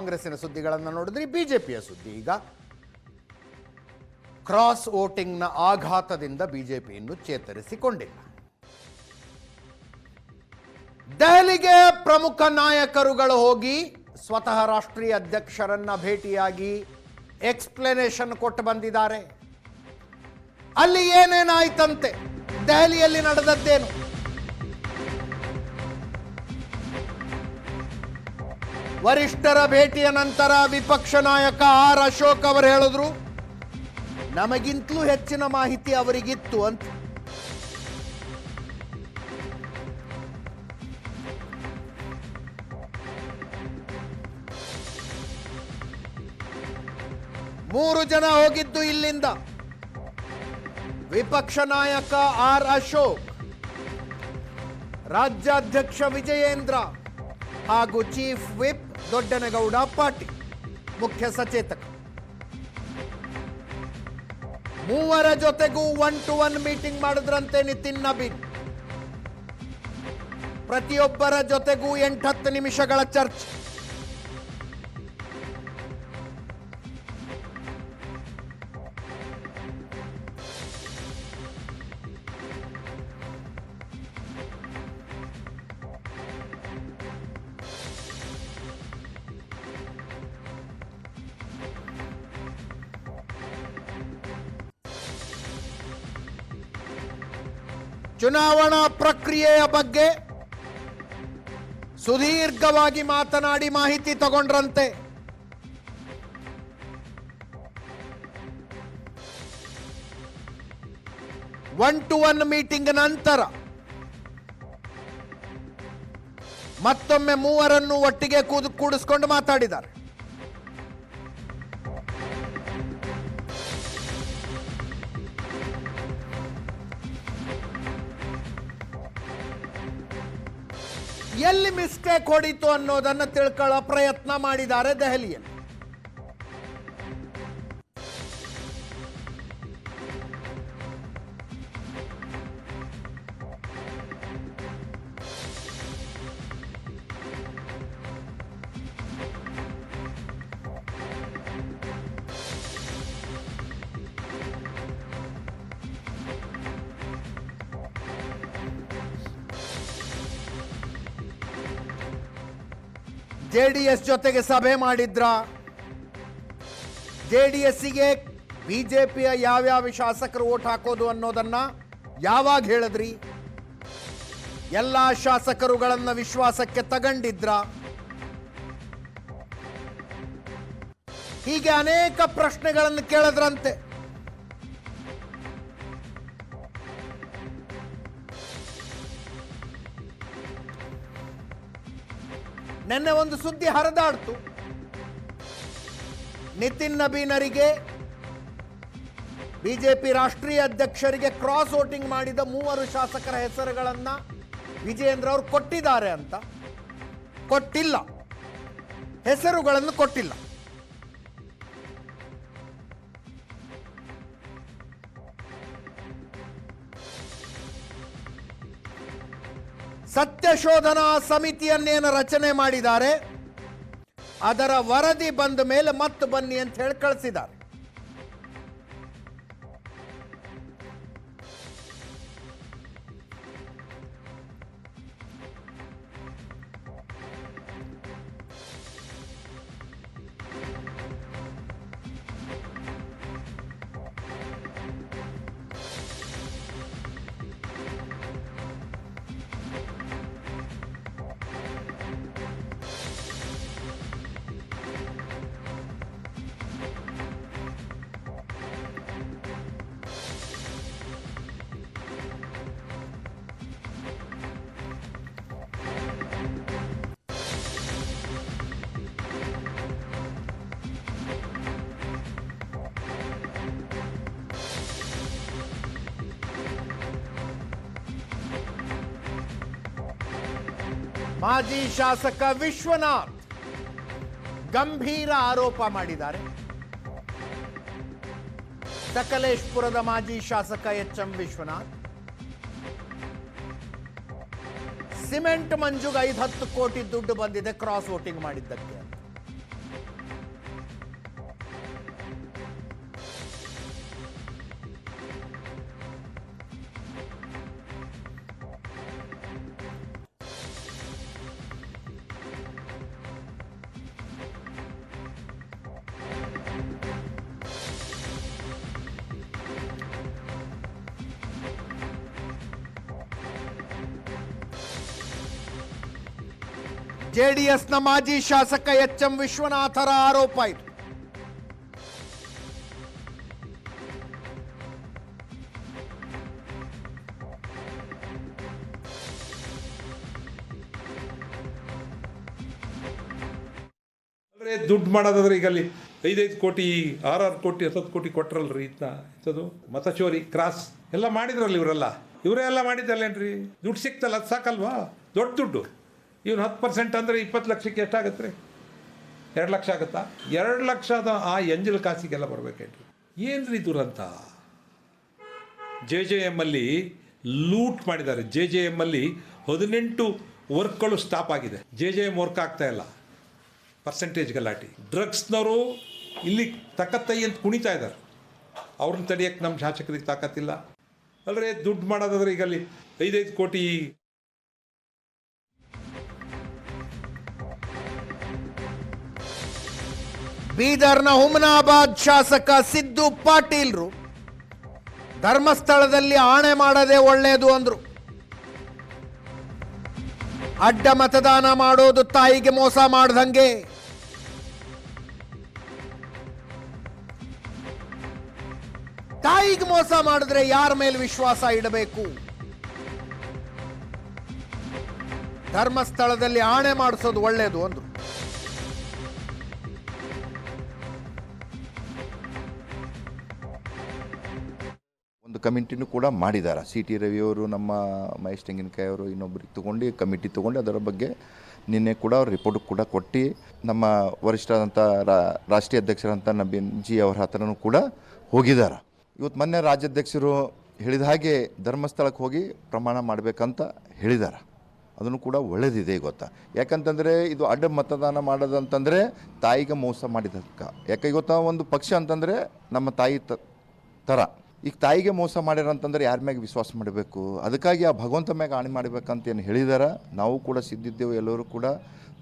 ಕಾಂಗ್ರೆಸ್ಸಿನ ಸುದ್ದಿಗಳನ್ನು ನೋಡಿದ್ರೆ ಬಿಜೆಪಿಯ ಸುದ್ದಿ ಈಗ ಕ್ರಾಸ್ ವೋಟಿಂಗ್ನ ಆಘಾತದಿಂದ ಬಿಜೆಪಿ ಇನ್ನು ಚೇತರಿಸಿಕೊಂಡಿಲ್ಲ. ದೆಹಲಿಗೆ ಪ್ರಮುಖ ನಾಯಕರುಗಳು ಹೋಗಿ ಸ್ವತಃ ರಾಷ್ಟ್ರೀಯ ಅಧ್ಯಕ್ಷರನ್ನ ಭೇಟಿಯಾಗಿ ಎಕ್ಸ್ಪ್ಲನೇಷನ್ ಕೊಟ್ಟು ಬಂದಿದ್ದಾರೆ. ಅಲ್ಲಿ ಏನೇನಾಯ್ತಂತೆ, ದೆಹಲಿಯಲ್ಲಿ ನಡೆದದ್ದೇನು, ವರಿಷ್ಠರ ಭೇಟಿಯ ನಂತರ ವಿಪಕ್ಷ ನಾಯಕ ಆರ್ ಅಶೋಕ್ ಅವರು ಹೇಳಿದ್ರು, ನಮಗಿಂತಲೂ ಹೆಚ್ಚಿನ ಮಾಹಿತಿ ಅವರಿಗಿತ್ತು ಅಂತ. ಮೂರು ಜನ ಹೋಗಿದ್ದು ಇಲ್ಲಿಂದ, ವಿಪಕ್ಷ ನಾಯಕ ಆರ್ ಅಶೋಕ್, ರಾಜ್ಯಾಧ್ಯಕ್ಷ ವಿಜಯೇಂದ್ರ ಹಾಗೂ ಚೀಫ್ ವಿಪ್ ದೊಡ್ಡನಗೌಡ ಪಾಟೀಲ್, ಮುಖ್ಯ ಸಚೇತಕ. ಮೂವರ ಜೊತೆಗೂ 1-to-1 ಮೀಟಿಂಗ್ ಮಾಡಿದ್ರಂತೆ ನಿತಿನ್ ನಬೀನ್. ಪ್ರತಿಯೊಬ್ಬರ ಜೊತೆಗೂ 8-10 ನಿಮಿಷಗಳ ಚರ್ಚೆ. ಚುನಾವಣಾ ಪ್ರಕ್ರಿಯೆಯ ಬಗ್ಗೆ ಸುದೀರ್ಘವಾಗಿ ಮಾತನಾಡಿ ಮಾಹಿತಿ ತಗೊಂಡ್ರಂತೆ. ಒನ್ ಟು ಒನ್ ಮೀಟಿಂಗ್ ನಂತರ ಮತ್ತೊಮ್ಮೆ ಮೂವರನ್ನು ಒಟ್ಟಿಗೆ ಕೂಡಿಸ್ಕೊಂಡು ಮಾತಾಡಿದ್ದಾರೆ. ಎಲ್ಲಿ ಮಿಸ್ಟೇಕ್ ಹೊಡಿತು ಅನ್ನೋದನ್ನು ತಿಳ್ಕೊಳ್ಳೋ ಪ್ರಯತ್ನ ಮಾಡಿದ್ದಾರೆ ದೆಹಲಿಯಲ್ಲಿ. ಜೆಡಿಎಸ್ ಜೊತೆಗೆ ಸಭೆ ಮಾಡಿದ್ರ, ಜೆಡಿಎಸ್ಸಿಗೆ ಬಿಜೆಪಿಯ ಯಾವ್ಯಾವ ಶಾಸಕರು ಓಟ್ ಹಾಕೋದು ಅನ್ನೋದನ್ನ ಯಾವಾಗ ಹೇಳಿದ್ರಿ, ಎಲ್ಲ ಶಾಸಕರುಗಳನ್ನ ವಿಶ್ವಾಸಕ್ಕೆ ತಗೊಂಡಿದ್ರ, ಹೀಗೆ ಅನೇಕ ಪ್ರಶ್ನೆಗಳನ್ನು ಕೇಳಿದ್ರಂತೆ. ನಿನ್ನೆ ಒಂದು ಸುದ್ದಿ ಹರಿದಾಡ್ತು, ನಿತಿನ್ ನಬೀನರಿಗೆ ಬಿಜೆಪಿ ರಾಷ್ಟ್ರೀಯ ಅಧ್ಯಕ್ಷರಿಗೆ ಕ್ರಾಸ್ ವೋಟಿಂಗ್ ಮಾಡಿದ 3 ಶಾಸಕರ ಹೆಸರುಗಳನ್ನ ವಿಜಯೇಂದ್ರ ಅವರು ಕೊಟ್ಟಿದ್ದಾರೆ ಅಂತ. ಕೊಟ್ಟಿಲ್ಲ, ಹೆಸರುಗಳನ್ನು ಕೊಟ್ಟಿಲ್ಲ. ಸತ್ಯಶೋಧನಾ ಸಮಿತಿಯನ್ನೇನು ರಚನೆ ಮಾಡಿದ್ದಾರೆ, ಅದರ ವರದಿ ಬಂದ ಮೇಲೆ ಮತ್ತೆ ಬನ್ನಿ ಅಂತ ಹೇಳಿ ಕಳಿಸಿದ್ದಾರೆ. ಮಾಜಿ ಶಾಸಕ ವಿಶ್ವನಾಥ್ ಗಂಭೀರ ಆರೋಪ ಮಾಡಿದ್ದಾರೆ. ಸಕಲೇಶ್ಪುರದ ಮಾಜಿ ಶಾಸಕ ಎಚ್.ಎಂ. ವಿಶ್ವನಾಥ್ ಸಿಮೆಂಟ್ ಮಂಜುಗೆ 5-10 ಕೋಟಿ ದುಡ್ಡು ಬಂದಿದೆ ಕ್ರಾಸ್ ವೋಟಿಂಗ್ ಮಾಡಿದ್ದಕ್ಕೆ. ಜೆಡಿಎಸ್ನ ಮಾಜಿ ಶಾಸಕ ಎಚ್.ಎಂ. ವಿಶ್ವನಾಥರ ಆರೋಪ ಇದು. ದುಡ್ಡು ಮಾಡೋದಾದ್ರೆ ಈಗ ಅಲ್ಲಿ 5 ಕೋಟಿ 6 ಕೋಟಿ 10 ಕೋಟಿ ಕೊಟ್ರಲ್ರಿ ಇಂಥದ್ದು ಮತಚೋರಿ ಕ್ರಾಸ್ ಎಲ್ಲ ಮಾಡಿದ್ರಲ್ಲ ಇವರೇ ಎಲ್ಲ ಮಾಡಿದ್ದಲ್ಲೇನ್ರಿ ದುಡ್ಡು ಸಿಕ್ತಲ್ಲ ಅದು ಸಾಕಲ್ವಾ ದೊಡ್ಡ ದುಡ್ಡು ಇವನು 10% ಅಂದರೆ 20 ಲಕ್ಷಕ್ಕೆ ಎಷ್ಟಾಗತ್ತೆ ರೀ 2 ಲಕ್ಷ ಆಗುತ್ತಾ 2 ಲಕ್ಷದ ಆ ಎಂಜಲ್ ಕಾಸಿಗೆಲ್ಲ ಬರಬೇಕೇನ್ರಿ ಏನ್ರಿ ದುರಂತ JJM ಅಲ್ಲಿ ಲೂಟ್ ಮಾಡಿದ್ದಾರೆ JJM ಅಲ್ಲಿ 18 ವರ್ಕ್ಗಳು ಸ್ಟಾಪ್ ಆಗಿದೆ JJM ವರ್ಕ್ ಆಗ್ತಾ ಇಲ್ಲ ಪರ್ಸೆಂಟೇಜ್ ಗಲಾಟಿ ಡ್ರಗ್ಸ್ನವರು ಇಲ್ಲಿ ತಕ್ಕತ್ತೈ ಅಂತ ಕುಣಿತಾ ಇದ್ದಾರೆ ಅವ್ರನ್ನ ತಡೆಯೋಕ್ಕೆ ನಮ್ಮ ಶಾಸಕರಿಗೆ ತಾಕತ್ತಿಲ್ಲ ಅಲ್ಲರೆ ದುಡ್ಡು ಮಾಡೋದಾದ್ರೆ ಈಗ ಅಲ್ಲಿ 5 ಕೋಟಿ ಬೀದರ್ನ ಹುಮನಾಬಾದ್ ಶಾಸಕ ಸಿದ್ದು ಪಾಟೀಲ್ರು ಧರ್ಮಸ್ಥಳದಲ್ಲಿ ಆಣೆ ಮಾಡದೆ ಒಳ್ಳೆಯದು ಅಂದ್ರು. ಅಡ್ಡ ಮತದಾನ ಮಾಡೋದು ತಾಯಿಗೆ ಮೋಸ ಮಾಡ್ದಂಗೆ. ತಾಯಿಗೆ ಮೋಸ ಮಾಡಿದ್ರೆ ಯಾರ ಮೇಲೆ ವಿಶ್ವಾಸ ಇಡಬೇಕು? ಧರ್ಮಸ್ಥಳದಲ್ಲಿ ಆಣೆ ಮಾಡಿಸೋದು ಒಳ್ಳೆಯದು ಅಂದ್ರು. ಒಂದು ಕಮಿಟಿನೂ ಕೂಡ ಮಾಡಿದ್ದಾರೆ. CT ರವಿಯವರು, ನಮ್ಮ ಮಹೇಶ್ ತೆಂಗಿನಕಾಯಿ ಅವರು ಇನ್ನೊಬ್ಬರಿಗೆ ತೊಗೊಂಡು ಕಮಿಟಿ ತೊಗೊಂಡು ಅದರ ಬಗ್ಗೆ ನಿನ್ನೆ ಕೂಡ ಅವ್ರ ರಿಪೋರ್ಟ್ ಕೂಡ ಕೊಟ್ಟು ನಮ್ಮ ವರಿಷ್ಠರಾದಂಥ ರಾಷ್ಟ್ರೀಯ ಅಧ್ಯಕ್ಷರಂಥ ನಬೀನ್ ಜಿ ಅವರ ಹತ್ರನೂ ಕೂಡ ಹೋಗಿದ್ದಾರೆ. ಇವತ್ತು ಮೊನ್ನೆ ರಾಜ್ಯಾಧ್ಯಕ್ಷರು ಹೇಳಿದ ಹಾಗೆ ಧರ್ಮಸ್ಥಳಕ್ಕೆ ಹೋಗಿ ಪ್ರಮಾಣ ಮಾಡಬೇಕಂತ ಹೇಳಿದ್ದಾರೆ. ಅದನ್ನು ಕೂಡ ಒಳ್ಳೆಯದಿದೆ ಗೊತ್ತಾ. ಯಾಕಂತಂದರೆ ಇದು ಅಡ್ಡ ಮತದಾನ ಮಾಡೋದಂತಂದರೆ ತಾಯಿಗೆ ಮೋಸ ಮಾಡಿದಕ್ಕೆ. ಯಾಕೆ ಗೊತ್ತಾ, ಒಂದು ಪಕ್ಷ ಅಂತಂದರೆ ನಮ್ಮ ತಾಯಿ ಥರ. ಈಗ ತಾಯಿಗೆ ಮೋಸ ಮಾಡ್ಯಾರ ಅಂತಂದ್ರೆ ಯಾರ ಮ್ಯಾಗ ವಿಶ್ವಾಸ ಮಾಡಬೇಕು? ಅದಕ್ಕಾಗಿ ಆ ಭಗವಂತ ಮ್ಯಾಗ ಆಣೆ ಮಾಡಬೇಕಂತ ಏನು ಹೇಳಿದಾರ. ನಾವು ಕೂಡ ಸಿದ್ಧಿದ್ದೆವು, ಎಲ್ಲರೂ ಕೂಡ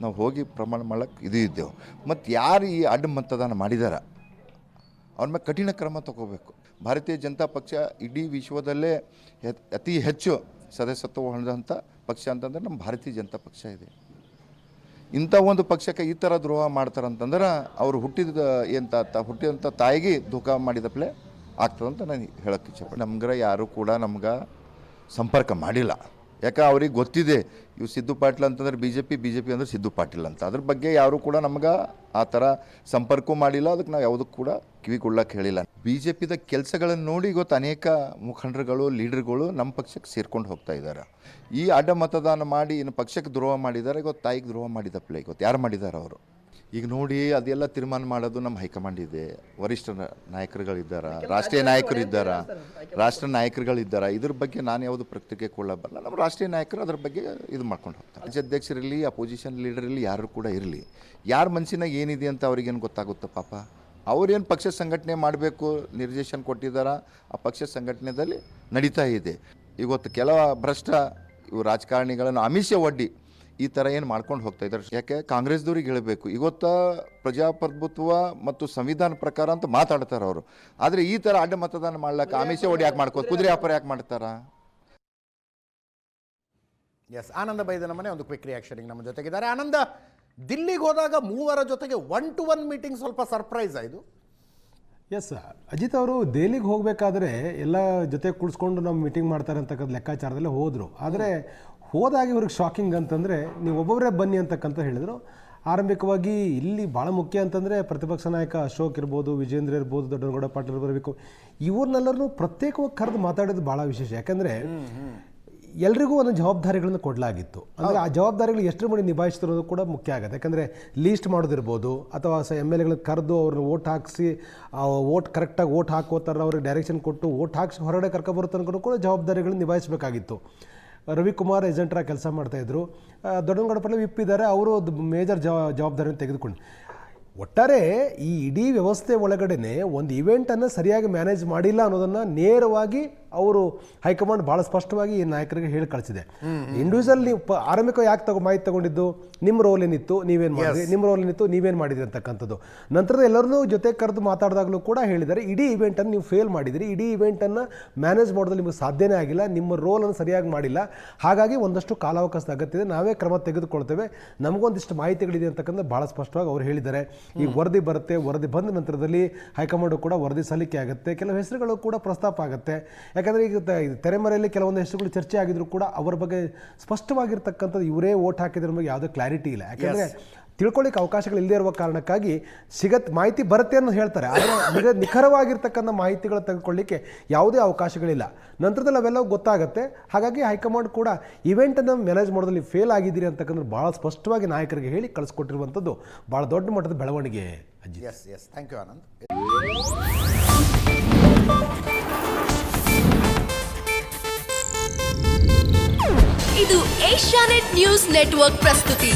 ನಾವು ಹೋಗಿ ಪ್ರಮಾಣ ಮಾಡಕ್ಕೆ ಇದ್ದೆವು. ಮತ್ತು ಯಾರು ಈ ಅಡ್ಡ ಮತದಾನ ಮಾಡಿದಾರ ಅವ್ರ ಮ್ಯಾಗ ಕಠಿಣ ಕ್ರಮ ತಗೋಬೇಕು. ಭಾರತೀಯ ಜನತಾ ಪಕ್ಷ ಇಡೀ ವಿಶ್ವದಲ್ಲೇ ಅತಿ ಹೆಚ್ಚು ಸದಸ್ಯತ್ವ ಹೊಂದಿದಂಥ ಪಕ್ಷ ಅಂತಂದ್ರೆ ನಮ್ಮ ಭಾರತೀಯ ಜನತಾ ಪಕ್ಷ ಇದೆ. ಇಂಥ ಒಂದು ಪಕ್ಷಕ್ಕೆ ಈ ಥರ ದ್ರೋಹ ಮಾಡ್ತಾರಂತಂದ್ರೆ ಅವರು ಹುಟ್ಟಿದಂಥ ತಾಯಿಗೆ ಧೋಖಾ ಮಾಡಿದಪ್ಲೆ ಆಗ್ತದಂತ ನಾನು ಹೇಳೋಕ್ಕೆ ಇಚ್ಛೆಪಡ್ತೀನಿ. ನಮ್ಗೆ ಯಾರೂ ಕೂಡ ನಮ್ಗೆ ಸಂಪರ್ಕ ಮಾಡಿಲ್ಲ. ಯಾಕೆ ಅವ್ರಿಗೆ ಗೊತ್ತಿದೆ ಇವು ಸಿದ್ದು ಪಾಟೀಲ್ ಅಂತಂದ್ರೆ BJP ಅಂದರೆ ಸಿದ್ದು ಪಾಟೀಲ್ ಅಂತ. ಅದ್ರ ಬಗ್ಗೆ ಯಾರೂ ಕೂಡ ನಮ್ಗೆ ಆ ಥರ ಸಂಪರ್ಕವೂ ಮಾಡಿಲ್ಲ. ಅದಕ್ಕೆ ನಾವು ಯಾವುದಕ್ಕೂ ಕೂಡ ಕಿವಿಗೊಳ್ಳಕ್ಕೆ ಹೇಳಿಲ್ಲ. BJPದ ಕೆಲಸಗಳನ್ನು ನೋಡಿ ಇವತ್ತು ಅನೇಕ ಮುಖಂಡರುಗಳು, ಲೀಡರ್ಗಳು ನಮ್ಮ ಪಕ್ಷಕ್ಕೆ ಸೇರ್ಕೊಂಡು ಹೋಗ್ತಾ ಇದ್ದಾರೆ. ಈ ಅಡ್ಡ ಮತದಾನ ಮಾಡಿ ಇನ್ನು ಪಕ್ಷಕ್ಕೆ ದ್ರೋಹ ಮಾಡಿದ್ದಾರೆ. ಇವತ್ತು ತಾಯಿಗೆ ದ್ರೋಹ ಮಾಡಿದಪ್ಲೆ ಇವತ್ತು ಯಾರು ಮಾಡಿದ್ದಾರೆ ಅವರು? ಈಗ ನೋಡಿ, ಅದೆಲ್ಲ ತೀರ್ಮಾನ ಮಾಡೋದು ನಮ್ಮ ಹೈಕಮಾಂಡ್ ಇದೆ, ವರಿಷ್ಠ ನಾಯಕರುಗಳಿದ್ದಾರೆ, ರಾಷ್ಟ್ರೀಯ ನಾಯಕರುಗಳಿದ್ದಾರೆ. ಇದ್ರ ಬಗ್ಗೆ ನಾನು ಯಾವುದು ಪ್ರತಿಕ್ರಿಯೆ ಕೊಡಬಲ್ಲ. ನಮ್ಮ ರಾಷ್ಟ್ರೀಯ ನಾಯಕರು ಅದ್ರ ಬಗ್ಗೆ ಇದು ಮಾಡ್ಕೊಂಡು ಹೋಗ್ತಾರೆ. ರಾಜ್ಯಾಧ್ಯಕ್ಷರಿರಲಿ, ಅಪೋಸಿಷನ್ ಲೀಡರ್ ಇರಲಿ, ಯಾರು ಕೂಡ ಇರಲಿ, ಯಾರ ಮನಸ್ಸಿನಾಗ ಏನಿದೆ ಅಂತ ಅವ್ರಿಗೇನು ಗೊತ್ತಾಗುತ್ತೆ ಪಾಪ. ಅವ್ರೇನು ಪಕ್ಷ ಸಂಘಟನೆ ಮಾಡಬೇಕು ನಿರ್ದೇಶನ ಕೊಟ್ಟಿದ್ದಾರೆ, ಆ ಪಕ್ಷ ಸಂಘಟನೆಯಲ್ಲಿ ನಡೀತಾ ಇದೆ. ಇವತ್ತು ಕೆಲವು ಭ್ರಷ್ಟ ಇವು ರಾಜಕಾರಣಿಗಳನ್ನು ಆಮಿಷ ಒಡ್ಡಿ ಈ ಥರ ಏನು ಮಾಡ್ಕೊಂಡು ಹೋಗ್ತಾ ಇದ್ದಾರೆ. ಯಾಕೆ ಕಾಂಗ್ರೆಸ್ದವ್ರಿಗೆ ಹೇಳಬೇಕು, ಇವತ್ತು ಪ್ರಜಾಪ್ರಭುತ್ವ ಮತ್ತು ಸಂವಿಧಾನ ಪ್ರಕಾರ ಅಂತ ಮಾತಾಡ್ತಾರೆ ಅವರು. ಆದರೆ ಈ ಥರ ಅಡ್ಡ ಮತದಾನ ಮಾಡ್ಲಿಕ್ಕೆ ಆಮಿಷ ಒಡಿ ಯಾಕೆ ಮಾಡ್ಕೋದು, ಕುದುರೆ ವ್ಯಾಪಾರ ಯಾಕೆ ಮಾಡ್ತಾರ? ಎಸ್, ಆನಂದ ಬೈದನ ಮನೆ ಒಂದು ಕ್ವಿಕ್ ರಿಯಾಕ್ಷನಿಗೆ ನಮ್ಮ ಜೊತೆಗಿದ್ದಾರೆ. ಆನಂದ, ದಿಲ್ಲಿಗೆ ಹೋದಾಗ ಮೂವರ ಜೊತೆಗೆ 1-to-1 ಮೀಟಿಂಗ್ ಸ್ವಲ್ಪ ಸರ್ಪ್ರೈಸ್ ಆಯಿತು. ಎಸ್, ಅಜಿತ್ ಅವರು ದೆಹಲಿಗೆ ಹೋಗಬೇಕಾದ್ರೆ ಎಲ್ಲ ಜೊತೆ ಕುಳಿಸ್ಕೊಂಡು ನಾವು ಮೀಟಿಂಗ್ ಮಾಡ್ತಾರೆ ಅಂತಕ್ಕಂಥ ಲೆಕ್ಕಾಚಾರದಲ್ಲೇ ಹೋದರು. ಆದರೆ ಹೋದಾಗ ಇವ್ರಿಗೆ ಶಾಕಿಂಗ್ ಅಂತಂದರೆ ನೀವು ಒಬ್ಬೊಬ್ಬರೇ ಬನ್ನಿ ಅಂತಕ್ಕಂತ ಹೇಳಿದರು. ಆರಂಭಿಕವಾಗಿ ಇಲ್ಲಿ ಭಾಳ ಮುಖ್ಯ ಅಂತಂದರೆ ಪ್ರತಿಪಕ್ಷ ನಾಯಕ ಅಶೋಕ್ ಇರ್ಬೋದು, ವಿಜೇಂದ್ರ ಇರ್ಬೋದು, ದೊಡ್ಡನಗೌಡ ಪಾಟೀಲ್ ಬರಬೇಕು, ಇವ್ರನ್ನೆಲ್ಲರೂ ಪ್ರತ್ಯೇಕವಾಗಿ ಕರೆದು ಮಾತಾಡೋದು ಭಾಳ ವಿಶೇಷ. ಯಾಕಂದರೆ ಎಲ್ರಿಗೂ ಒಂದು ಜವಾಬ್ದಾರಿಗಳನ್ನು ಕೊಡಲಾಗಿತ್ತು. ಅಂದರೆ ಆ ಜವಾಬ್ದಾರಿಗಳು ಎಷ್ಟರ ಮಟ್ಟಿಗೆ ನಿಭಾಯಿಸ್ತಿರೋದು ಕೂಡ ಮುಖ್ಯ ಆಗುತ್ತೆ. ಯಾಕಂದರೆ ಲೀಸ್ಟ್ ಮಾಡೋದಿರ್ಬೋದು, ಅಥವಾ MLAಗಳನ್ನ ಕರೆದು ಅವ್ರನ್ನ ಓಟ್ ಹಾಕಿಸಿ ಕರೆಕ್ಟಾಗಿ ಓಟ್ ಹಾಕೋತಾರೆ, ಅವ್ರಿಗೆ ಡೈರೆಕ್ಷನ್ ಕೊಟ್ಟು ಓಟ್ ಹಾಕಿಸಿ ಹೊರಗಡೆ ಕರ್ಕೊಬರೋ ಕೂಡ ಜವಾಬ್ದಾರಿಗಳನ್ನ ನಿಭಾಯಿಸಬೇಕಾಗಿತ್ತು. ರವಿಕುಮಾರ್ ಏಜೆಂಟರ ಕೆಲಸ ಮಾಡ್ತಾಯಿದ್ರು, ದೊಡ್ಡನಗೌಡ ಪಾಟೀಲ್ ವಿಪ್ ಇದ್ದಾರೆ, ಅವರು ಮೇಜರ್ ಜವಾಬ್ದಾರಿಯನ್ನು ತೆಗೆದುಕೊಂಡು ಒಟ್ಟಾರೆ ಈ ಇಡೀ ವ್ಯವಸ್ಥೆ ಒಳಗಡೆ ಒಂದು ಇವೆಂಟನ್ನು ಸರಿಯಾಗಿ ಮ್ಯಾನೇಜ್ ಮಾಡಿಲ್ಲ ಅನ್ನೋದನ್ನು ನೇರವಾಗಿ ಅವರು ಹೈಕಮಾಂಡ್ ಭಾಳ ಸ್ಪಷ್ಟವಾಗಿ ಈ ನಾಯಕರಿಗೆ ಹೇಳಿ ಕಳಿಸಿದೆ. ಇಂಡಿವಿಜುವಲ್ ನೀವು ಆರಂಭಿಕ ಯಾಕೆ ಮಾಹಿತಿ ತಗೊಂಡಿದ್ದು, ನಿಮ್ಮ ರೋಲ್ ಏನಿತ್ತು, ನೀವೇನು ಮಾಡಿದ್ರಿ, ನಿಮ್ಮ ರೋಲ್ ಏನಿತ್ತು, ನೀವೇನು ಮಾಡಿದ್ರಿ ಅಂತಕ್ಕಂಥದ್ದು. ನಂತರದ ಎಲ್ಲರನ್ನೂ ಜೊತೆ ಕರೆದು ಮಾತಾಡಿದಾಗಲೂ ಕೂಡ ಹೇಳಿದ್ದಾರೆ, ಇಡೀ ಇವೆಂಟನ್ನು ನೀವು ಫೇಲ್ ಮಾಡಿದಿರಿ, ಇಡೀ ಇವೆಂಟನ್ನು ಮ್ಯಾನೇಜ್ ಮಾಡೋದು ನಿಮಗೆ ಸಾಧ್ಯನೇ ಆಗಿಲ್ಲ, ನಿಮ್ಮ ರೋಲನ್ನು ಸರಿಯಾಗಿ ಮಾಡಿಲ್ಲ, ಹಾಗಾಗಿ ಒಂದಷ್ಟು ಕಾಲಾವಕಾಶದ ಅಗತ್ಯ ಇದೆ, ನಾವೇ ಕ್ರಮ ತೆಗೆದುಕೊಳ್ತೇವೆ, ನಮಗೊಂದಿಷ್ಟು ಮಾಹಿತಿಗಳಿದೆ ಅಂತಕ್ಕಂಥ ಭಾಳ ಸ್ಪಷ್ಟವಾಗಿ ಅವರು ಹೇಳಿದ್ದಾರೆ. ಈ ವರದಿ ಬರುತ್ತೆ, ವರದಿ ಬಂದ ನಂತರದಲ್ಲಿ ಹೈಕಮಾಂಡ್ ಕೂಡ ವರದಿ ಸಲ್ಲಿಕೆ ಆಗುತ್ತೆ, ಕೆಲವು ಹೆಸರುಗಳು ಕೂಡ ಪ್ರಸ್ತಾಪ ಆಗುತ್ತೆ. ಯಾಕಂದರೆ ಈಗ ತೆರೆಮರೆಯಲ್ಲಿ ಕೆಲವೊಂದು ಹೆಸರುಗಳು ಚರ್ಚೆ ಆಗಿದ್ರು ಕೂಡ ಅವರ ಬಗ್ಗೆ ಸ್ಪಷ್ಟವಾಗಿರ್ತಕ್ಕಂಥದ್ದು ಇವರೇ ಓಟ್ ಹಾಕಿದ್ರ ಬಗ್ಗೆ ಯಾವುದೇ ಕ್ಲಾರಿಟಿ ಇಲ್ಲ. ಯಾಕಂದರೆ ತಿಳ್ಕೊಳ್ಳಿಕ್ಕೆ ಅವಕಾಶಗಳು ಇಲ್ಲದೇ ಇರುವ ಕಾರಣಕ್ಕಾಗಿ ಮಾಹಿತಿ ಬರುತ್ತೆ ಅನ್ನೋ ಹೇಳ್ತಾರೆ, ಆದರೆ ನಿಖರವಾಗಿರ್ತಕ್ಕಂಥ ಮಾಹಿತಿಗಳು ತೆಗೆದುಕೊಳ್ಳಿಕ್ಕೆ ಯಾವುದೇ ಅವಕಾಶಗಳಿಲ್ಲ. ನಂತರದಲ್ಲಿ ಅವೆಲ್ಲವೂ ಗೊತ್ತಾಗುತ್ತೆ. ಹಾಗಾಗಿ ಹೈಕಮಾಂಡ್ ಕೂಡ ಇವೆಂಟನ್ನು ಮ್ಯಾನೇಜ್ ಮಾಡೋದ್ರಲ್ಲಿ ಫೇಲ್ ಆಗಿದ್ದೀರಿ ಅಂತಕ್ಕಂಥ ಭಾಳ ಸ್ಪಷ್ಟವಾಗಿ ನಾಯಕರಿಗೆ ಹೇಳಿ ಕಳಿಸ್ಕೊಟ್ಟಿರುವಂಥದ್ದು ಭಾಳ ದೊಡ್ಡ ಮಟ್ಟದ ಬೆಳವಣಿಗೆ. ಅಜ್ಜಿ, ಎಸ್ ಥ್ಯಾಂಕ್ ಯು ಆನಂದ್. ಇದು ಏಷ್ಯಾನೆಟ್ ನ್ಯೂಸ್ ನೆಟ್ವರ್ಕ್ ಪ್ರಸ್ತುತಿ.